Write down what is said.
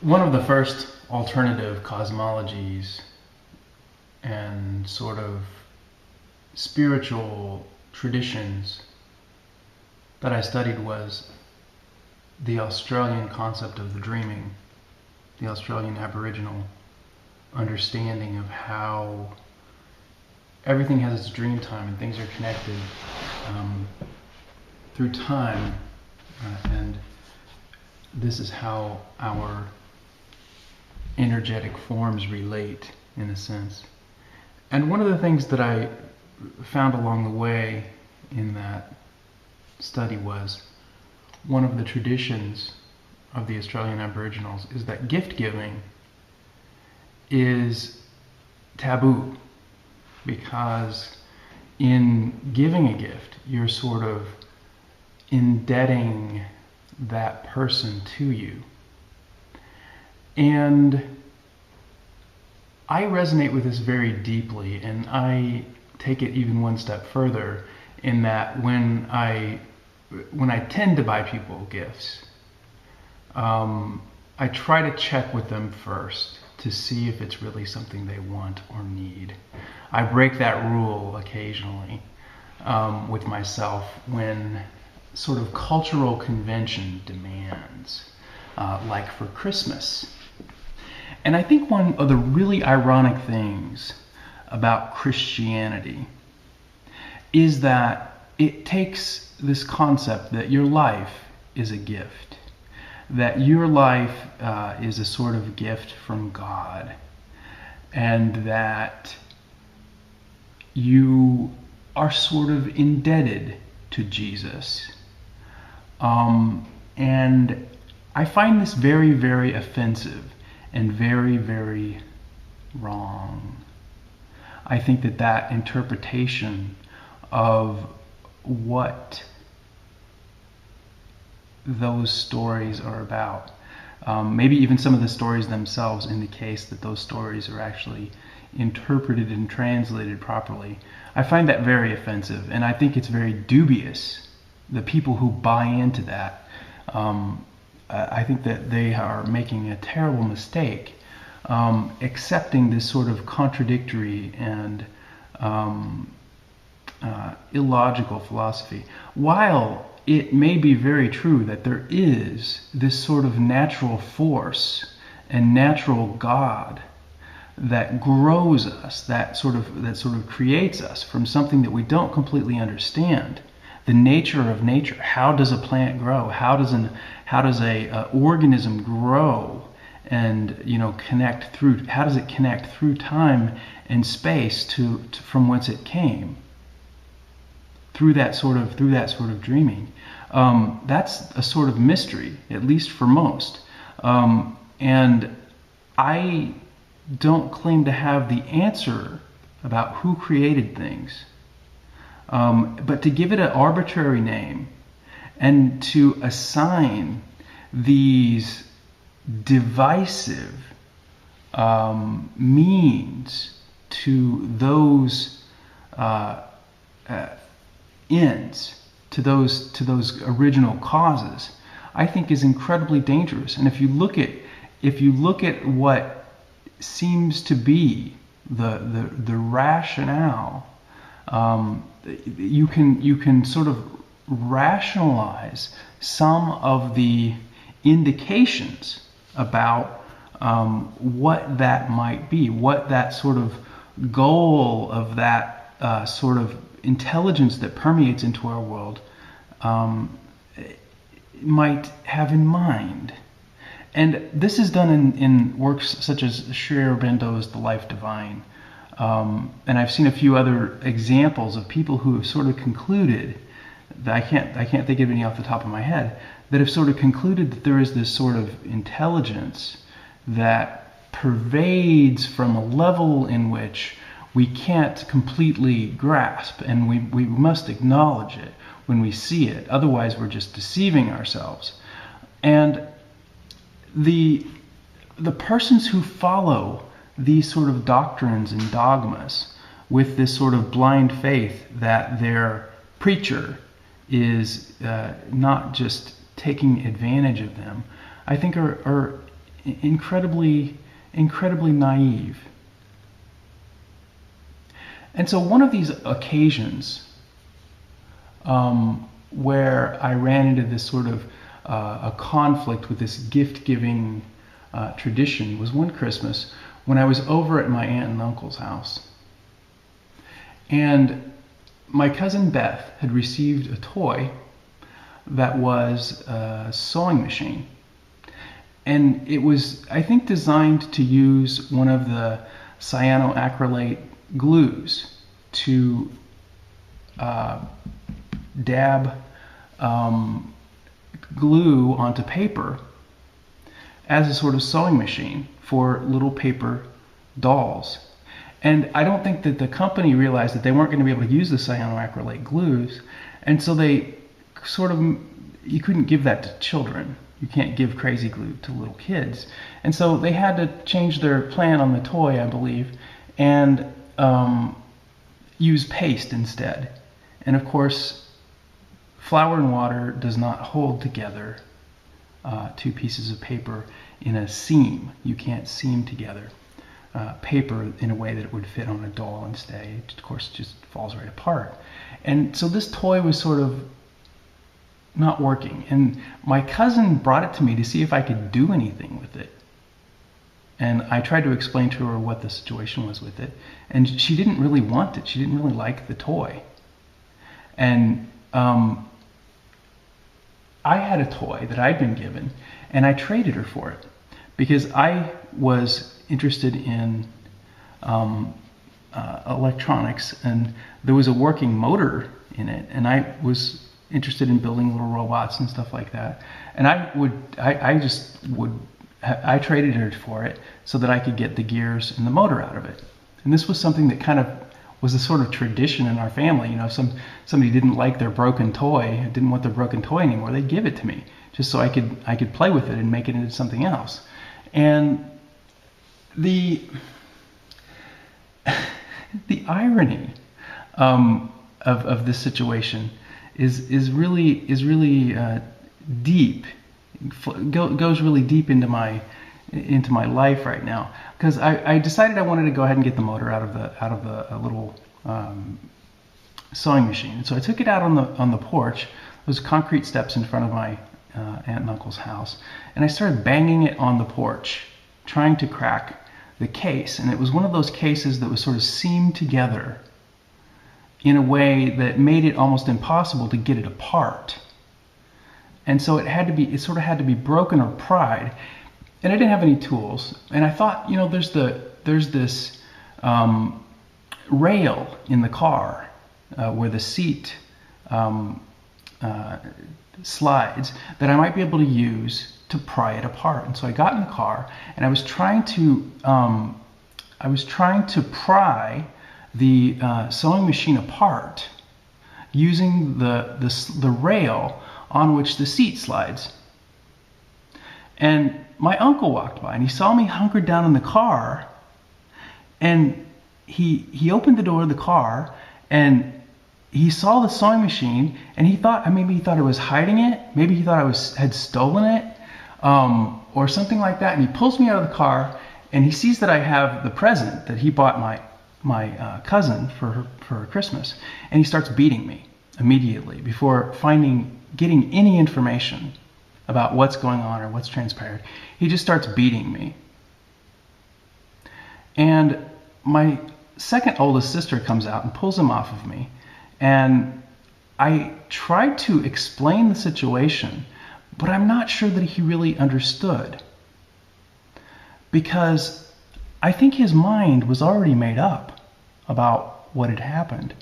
One of the first alternative cosmologies and sort of spiritual traditions that I studied was the Australian concept of the dreaming, the Australian Aboriginal understanding of how everything has its dream time and things are connected through time, and this is how our energetic forms relate in a sense. And one of the things that I found along the way in that study was one of the traditions of the Australian Aboriginals is that gift giving is taboo, because in giving a gift you're sort of indebting that person to you. And I resonate with this very deeply, and I take it even one step further in that when I tend to buy people gifts, I try to check with them first to see if it's really something they want or need. I break that rule occasionally with myself when sort of cultural convention demands, like for Christmas. And I think one of the really ironic things about Christianity is that it takes this concept that your life is a gift, that your life is a sort of gift from God, and that you are sort of indebted to Jesus. And I find this very, very offensive and very, very wrong. I think that that interpretation of what those stories are about, maybe even some of the stories themselves in the case that those stories are actually interpreted and translated properly, I find that very offensive, and I think it's very dubious. The people who buy into that, I think that they are making a terrible mistake accepting this sort of contradictory and illogical philosophy. While it may be very true that there is this sort of natural force and natural God that grows us, that sort of creates us from something that we don't completely understand. The nature of nature. How does a plant grow? How does a organism grow and connect through? How does it connect through time and space to from whence it came? Through that sort of dreaming. That's a sort of mystery, at least for most. And I don't claim to have the answer about who created things. But to give it an arbitrary name and to assign these divisive means to those ends, to those original causes, I think is incredibly dangerous. And if you look at what seems to be the rationale, you can sort of rationalize some of the indications about what that might be, what that sort of goal of that sort of intelligence that permeates into our world might have in mind. And this is done in works such as Sri Aurobindo's The Life Divine. And I've seen a few other examples of people who have sort of concluded, that I can't think of any off the top of my head, that have sort of concluded that there is this sort of intelligence that pervades from a level in which we can't completely grasp, and we must acknowledge it when we see it. Otherwise, we're just deceiving ourselves. And the persons who follow these sort of doctrines and dogmas with this sort of blind faith that their preacher is not just taking advantage of them, I think are incredibly, incredibly naive. And so one of these occasions where I ran into this sort of a conflict with this gift-giving tradition was one Christmas when I was over at my aunt and uncle's house. And my cousin Beth had received a toy that was a sewing machine. And it was, I think, designed to use one of the cyanoacrylate glues to dab glue onto paper as a sort of sewing machine for little paper dolls. And I don't think that the company realized that they weren't going to be able to use the cyanoacrylate glues, and so they sort of, you couldn't give that to children. You can't give crazy glue to little kids. And so they had to change their plan on the toy, I believe, and use paste instead. And of course, flour and water does not hold together two pieces of paper in a seam. You can't seam together paper in a way that it would fit on a doll and stay. It, of course, just falls right apart. And so this toy was sort of not working. And my cousin brought it to me to see if I could do anything with it. And I tried to explain to her what the situation was with it. And she didn't really want it. She didn't really like the toy. And I had a toy that I'd been given, and I traded her for it because I was interested in electronics, and there was a working motor in it, and I was interested in building little robots and stuff like that. And I traded her for it so that I could get the gears and the motor out of it. And this was something that kind of was a sort of tradition in our family. You know, if somebody didn't like their broken toy, didn't want their broken toy anymore, they'd give it to me just so I could play with it and make it into something else. And the irony of this situation is really deep. Goes really deep into my life right now, because I decided I wanted to go ahead and get the motor out of the little sewing machine. And so I took it out on the porch. There was concrete steps in front of my aunt and uncle's house, and I started banging it on the porch, trying to crack the case. And it was one of those cases that was sort of seamed together in a way that made it almost impossible to get it apart. And so it sort of had to be broken or pried. And I didn't have any tools. And I thought, you know, there's this rail in the car where the seat slides that I might be able to use to pry it apart. And so I got in the car, and I was trying to pry the sewing machine apart using the rail on which the seat slides. And my uncle walked by, and he saw me hunkered down in the car, and he opened the door of the car, and he saw the sewing machine, and he thought, maybe he thought I was hiding it, maybe he thought I had stolen it, or something like that. And he pulls me out of the car, and he sees that I have the present that he bought my cousin for her Christmas, and he starts beating me immediately before getting any information about what's going on or what's transpired. He just starts beating me. And my second oldest sister comes out and pulls him off of me. And I tried to explain the situation, but I'm not sure that he really understood, because I think his mind was already made up about what had happened.